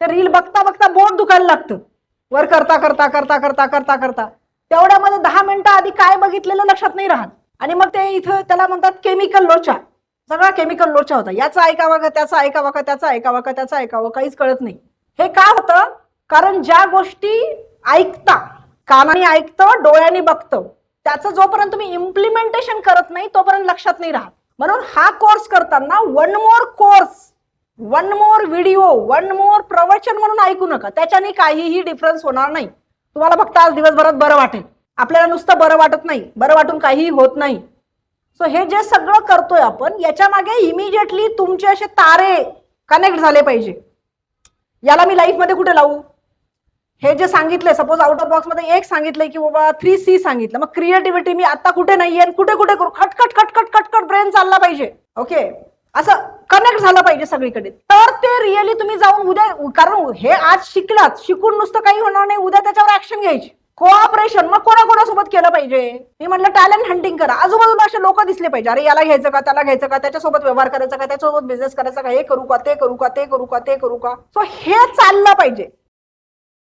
ते रील बघता बघता बोट दुखायला लागतं, वर करता करता करता करता करता करता तेवढ्यामध्ये 10 मिनिटं आधी काय बघितलेलं लक्षात नाही राहत. आणि मग ते इथं त्याला म्हणतात केमिकल लोचा, सगळा केमिकल लोचा होता. याचा ऐकावा का त्याचा ऐकावा का त्याचा ऐकावा का त्याचा ऐकावं काहीच कळत नाही. हे का होतं? कारण ज्या गोष्टी ऐकता, कानाने ऐकतं, डोळ्यांनी बघतं, त्याचं जोपर्यंत तुम्ही इम्प्लिमेंटेशन करत नाही तोपर्यंत लक्षात नाही राहत. म्हणून हा कोर्स करताना one more course, one more video, one more प्रवचन म्हणून ऐकू नका. त्याच्याने काहीही डिफरन्स होणार नाही. तुम्हाला फक्त आज दिवसभरात बरं वाटेल. आपल्याला नुसतं बरं वाटत नाही, बरं वाटून काहीही होत नाही. सो हे जे सगळं करतोय आपण, याच्या मागे इमिजिएटली तुमचे असे तारे कनेक्ट झाले पाहिजे. याला मी लाईफ मध्ये कुठे लावू? हे जे सांगितलंय, सपोज आउट ऑफ बॉक्स मध्ये एक सांगितलंय की बाबा 3C सांगितलं, मग क्रिएटिव्हिटी मी आता कुठे नाहीये, कुठे कुठे करू, खटखट खटखट खटखट ब्रेन चालला पाहिजे. ओके, असं कनेक्ट झालं पाहिजे सगळीकडे, तर ते रिअली तुम्ही जाऊन उद्या, कारण हे आज शिकलात, शिकून नुसतं काही होणार नाही, उद्या त्याच्यावर ऍक्शन घ्यायची. कोऑपरेशन मग कोणाकोणासोबत केलं पाहिजे? मी म्हटलं टॅलेंट हंटिंग करा. आजूबाजूला असे लोक दिसले पाहिजे, अरे याला घ्यायचं का, त्याला घ्यायचं का, त्याच्यासोबत व्यवहार करायचा का, त्याच्यासोबत बिझनेस करायचा का, हे करू का, ते करू का, ते करू का, ते करू का. सो हे चाललं पाहिजे.